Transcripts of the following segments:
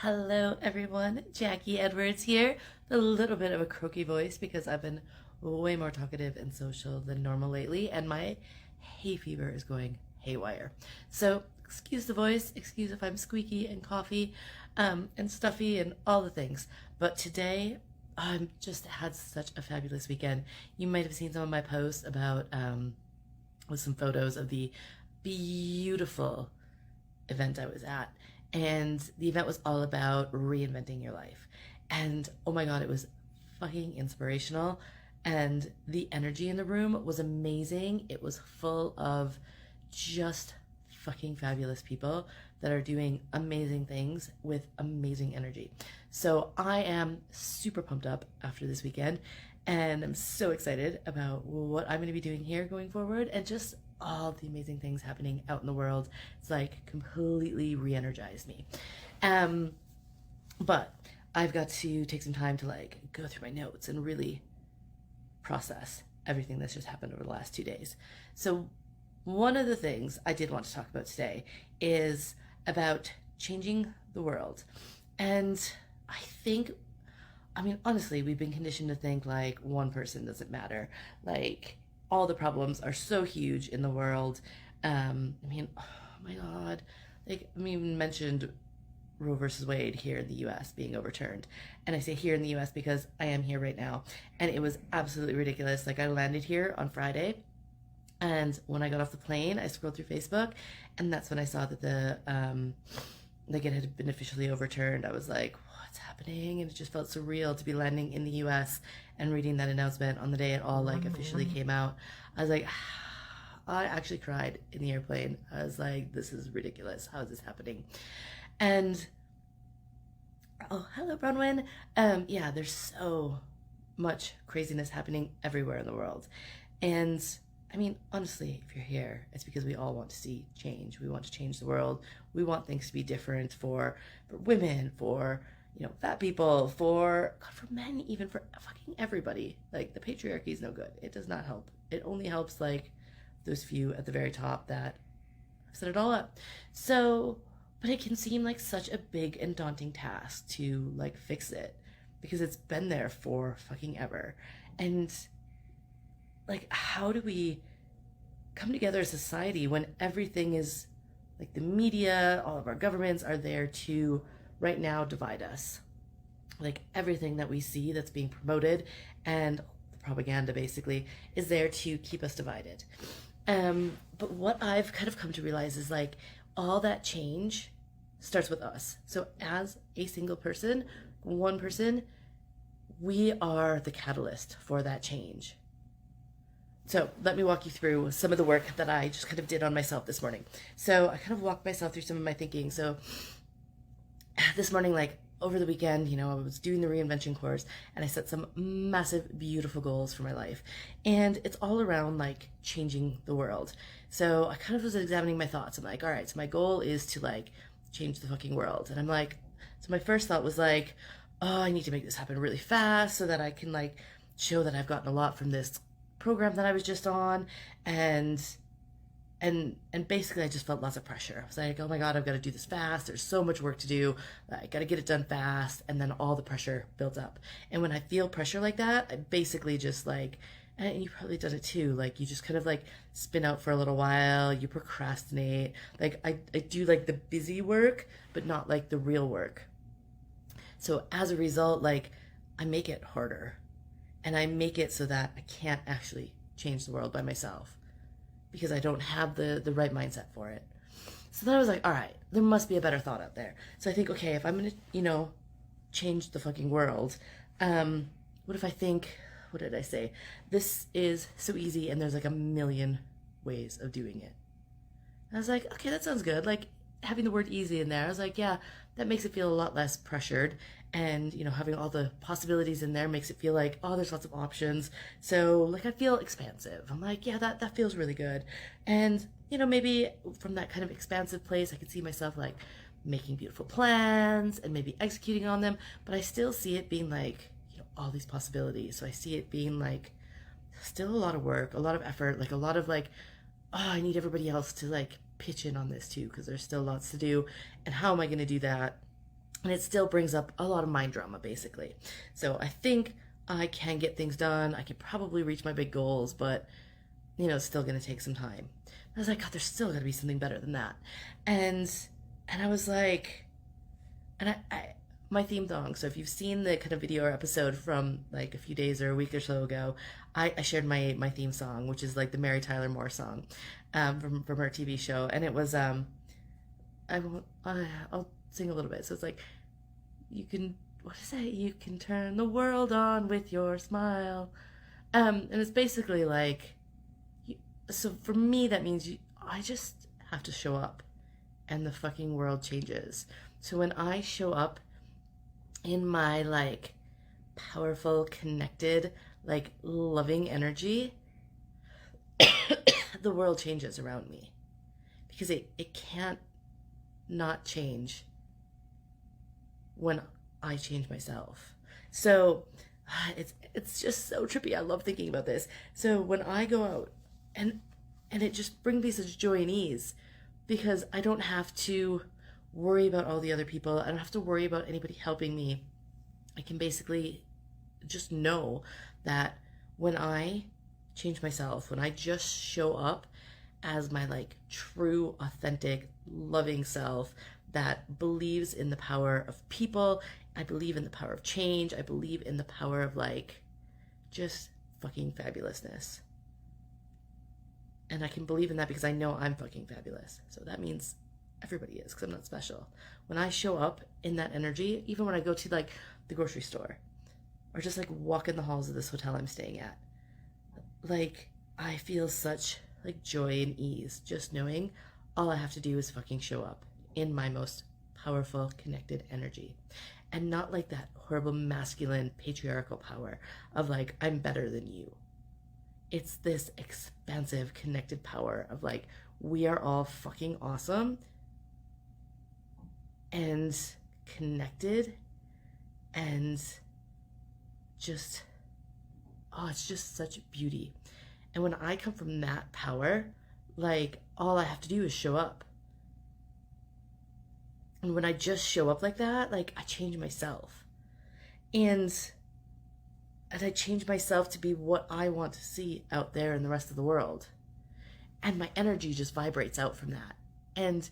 Hello everyone, Jackie Edwards here. A little bit of a croaky voice because I've been way more talkative and social than normal lately, and my hay fever is going haywire. So excuse the voice, excuse if I'm squeaky and coughy, and stuffy and all the things. But today I'm just had such a fabulous weekend. You might have seen some of my posts about with some photos of the beautiful event I was at. And the event was all about reinventing your life. And oh my God, it was fucking inspirational. And the energy in the room was amazing. It was full of just fucking fabulous people that are doing amazing things with amazing energy. So I am super pumped up after this weekend, and I'm so excited about what I'm going to be doing here going forward and just all the amazing things happening out in the world. It's like completely re-energized me. Um, but I've got to take some time to like go through my notes and really process everything that's just happened over the last 2 days. So one of the things I did want to talk about today is about changing the world. And I think, I mean, honestly, we've been conditioned to think like one person doesn't matter. Like all the problems are so huge in the world. I mean, oh my God. Like, I mean, mentioned Roe versus Wade here in the US being overturned. And I say here in the US because I am here right now. And it was absolutely ridiculous. Like, I landed here on Friday. And when I got off the plane, I scrolled through Facebook. And that's when I saw that like it had been officially overturned. I was like, what's happening? And it just felt surreal to be landing in the US and reading that announcement on the day it all like officially came out. I was like, I actually cried in the airplane. I was like, this is ridiculous. How is this happening? And oh, hello, Bronwyn. Yeah, there's so much craziness happening everywhere in the world. And I mean, honestly, if you're here, it's because we all want to see change. We want to change the world. We want things to be different for women, for fat people, for God, for men, even for fucking everybody. Like the patriarchy is no good. It does not help. It only helps like those few at the very top that have set it all up. So, but it can seem like such a big and daunting task to like fix it because it's been there for fucking ever. And like, how do we come together as a society when everything is like the media, all of our governments are there to right now divide us? Like everything that we see that's being promoted and the propaganda basically is there to keep us divided. But what I've kind of come to realize is like all that change starts with us. So as a single person, one person, we are the catalyst for that change. So let me walk you through some of the work that I just kind of did on myself this morning. So I kind of walked myself through some of my thinking. So this morning, like over the weekend, I was doing the reinvention course and I set some massive, beautiful goals for my life. And it's all around like changing the world. So I kind of was examining my thoughts. I'm like, all right, so my goal is to like change the fucking world. And I'm like, so my first thought was like, oh, I need to make this happen really fast so that I can like show that I've gotten a lot from this program that I was just on, and basically I just felt lots of pressure. I was like, oh my God, I've got to do this fast. There's so much work to do. I got to get it done fast. And then all the pressure built up. And when I feel pressure like that, I basically just like, and you probably done it too, like you just kind of like spin out for a little while, you procrastinate. Like I do like the busy work, but not like the real work. So as a result, like I make it harder. And I make it so that I can't actually change the world by myself because I don't have the right mindset for it. So then I was like, all right, there must be a better thought out there. So I think, okay, if I'm going to, change the fucking world, what if I think, what did I say? This is so easy and there's like a million ways of doing it. And I was like, okay, that sounds good. Like having the word easy in there, I was like, yeah, that makes it feel a lot less pressured. And, having all the possibilities in there makes it feel like, oh, there's lots of options. So, like, I feel expansive. I'm like, yeah, that feels really good. And, maybe from that kind of expansive place, I could see myself, like, making beautiful plans and maybe executing on them. But I still see it being, like, all these possibilities. So I see it being, like, still a lot of work, a lot of effort, like, a lot of, like, oh, I need everybody else to, like, pitch in on this, too, because there's still lots to do. And how am I going to do that? And it still brings up a lot of mind drama, basically. So I think I can get things done. I could probably reach my big goals, but it's still gonna take some time. I was like, God, there's still gotta be something better than that. And and I was like, and I my theme song. So if you've seen the kind of video or episode from like a few days or a week or so ago, I shared my theme song, which is like the Mary Tyler Moore song, from her TV show, and it was I'll sing a little bit. So it's like, you can, what is it? You can turn the world on with your smile. And it's basically like, so for me that means I just have to show up, and the fucking world changes. So when I show up in my like powerful, connected, like loving energy, the world changes around me, because it can't not change when I change myself. So it's just so trippy. I love thinking about this. So when I go out, and it just brings me such joy and ease, because I don't have to worry about all the other people. I don't have to worry about anybody helping me. I can basically just know that when I change myself, when I just show up as my like true, authentic, loving self that believes in the power of people, I believe in the power of change, I believe in the power of like just fucking fabulousness. And I can believe in that because I know I'm fucking fabulous. So that means everybody is, because I'm not special. When I show up in that energy, even when I go to like the grocery store, or just like walk in the halls of this hotel I'm staying at, like I feel such like joy and ease just knowing all I have to do is fucking show up in my most powerful, connected energy. And not like that horrible masculine patriarchal power of like, I'm better than you. It's this expansive, connected power of like, we are all fucking awesome and connected, and just, oh, it's just such beauty. And when I come from that power, like all I have to do is show up. And when I just show up like that, like I change myself. And I change myself to be what I want to see out there in the rest of the world. And my energy just vibrates out from that. And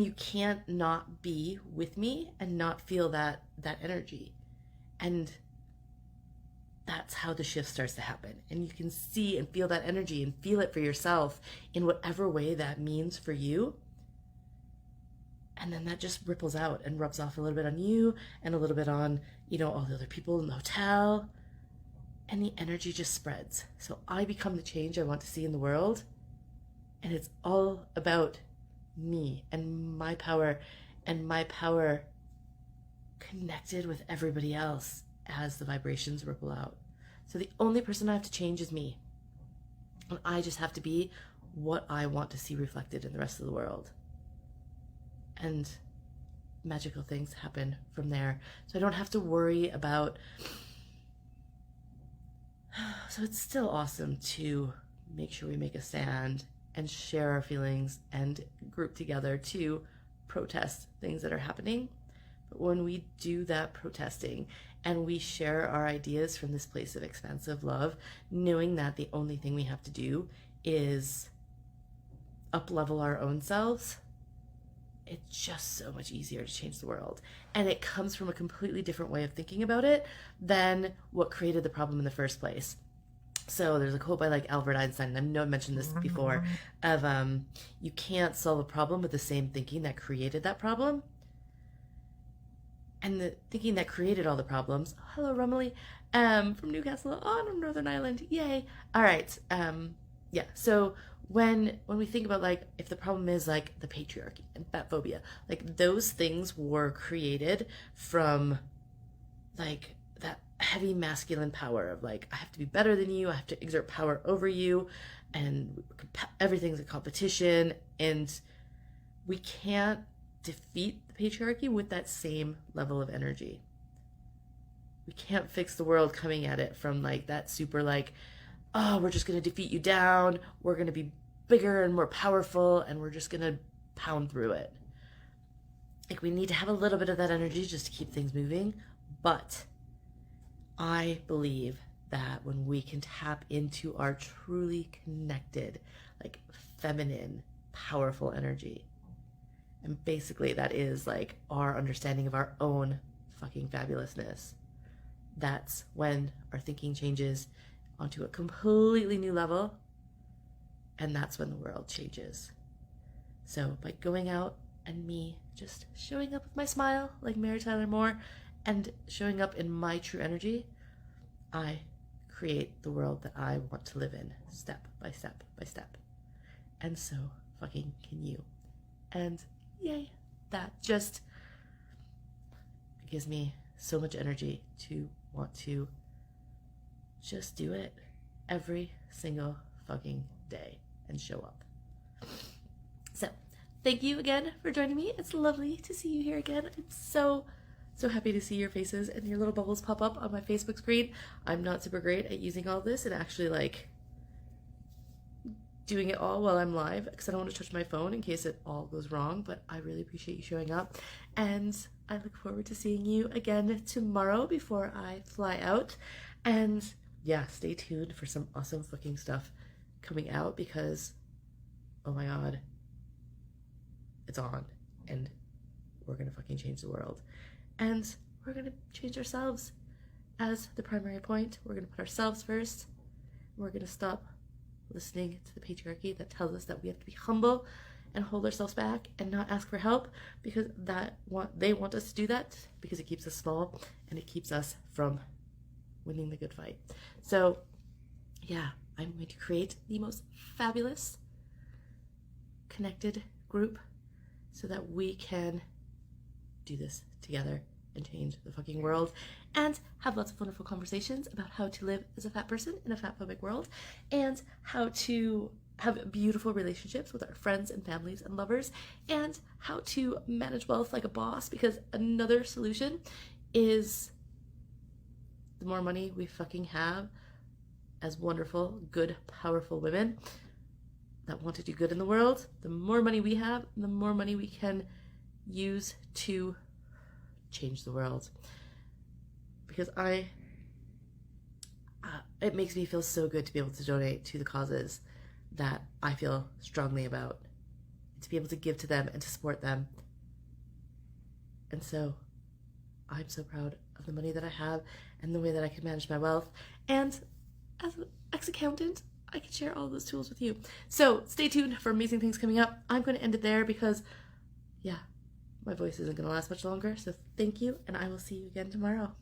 you can't not be with me and not feel that energy. And that's how the shift starts to happen. And you can see and feel that energy and feel it for yourself in whatever way that means for you. And then that just ripples out and rubs off a little bit on you and a little bit on, all the other people in the hotel. And the energy just spreads. So I become the change I want to see in the world. And it's all about me and my power connected with everybody else as the vibrations ripple out. So the only person I have to change is me. And I just have to be what I want to see reflected in the rest of the world. And magical things happen from there. So I don't have to worry about... So it's still awesome to make sure we make a stand and share our feelings and group together to protest things that are happening. But when we do that protesting and we share our ideas from this place of expansive love, knowing that the only thing we have to do is up-level our own selves, it's just so much easier to change the world. And it comes from a completely different way of thinking about it than what created the problem in the first place. So there's a quote by like Albert Einstein, and I know I mentioned this before, of you can't solve a problem with the same thinking that created that problem. And the thinking that created all the problems, hello Romilly, from Newcastle on Northern Ireland, yay. All right, yeah, so when we think about like, if the problem is like the patriarchy and fat phobia, like those things were created from like that heavy masculine power of like, I have to be better than you, I have to exert power over you, and everything's a competition, and we can't defeat the patriarchy with that same level of energy. We can't fix the world coming at it from like that super like, oh, we're just going to defeat you down, we're going to be bigger and more powerful, and we're just going to pound through it. Like, we need to have a little bit of that energy just to keep things moving. But I believe that when we can tap into our truly connected, like feminine, powerful energy, and basically that is like our understanding of our own fucking fabulousness, that's when our thinking changes onto a completely new level, and that's when the world changes. So by going out and me just showing up with my smile like Mary Tyler Moore and showing up in my true energy, I create the world that I want to live in, step by step by step. And so fucking can you. And yay, that just gives me so much energy to want to just do it every single fucking day and show up. So thank you again for joining me. It's lovely to see you here again. I'm so happy to see your faces and your little bubbles pop up on my Facebook screen. I'm not super great at using all this and actually like doing it all while I'm live because I don't want to touch my phone in case it all goes wrong, but I really appreciate you showing up, and I look forward to seeing you again tomorrow before I fly out. And yeah, stay tuned for some awesome fucking stuff coming out because, oh my god, it's on, and we're gonna fucking change the world. And we're gonna change ourselves as the primary point. We're gonna put ourselves first. We're gonna stop listening to the patriarchy that tells us that we have to be humble and hold ourselves back and not ask for help, because they want us to do that because it keeps us small and it keeps us from winning the good fight. So yeah, I'm going to create the most fabulous connected group so that we can do this together and change the fucking world and have lots of wonderful conversations about how to live as a fat person in a fat phobic world, and how to have beautiful relationships with our friends and families and lovers, and how to manage wealth like a boss, because another solution is the more money we fucking have as wonderful, good, powerful women that want to do good in the world, the more money we have, the more money we can use to change the world. Because it makes me feel so good to be able to donate to the causes that I feel strongly about, to be able to give to them and to support them. And so I'm so proud of the money that I have and the way that I can manage my wealth. And as an ex-accountant, I can share all those tools with you. So stay tuned for amazing things coming up. I'm going to end it there because, yeah, my voice isn't going to last much longer. So thank you, and I will see you again tomorrow.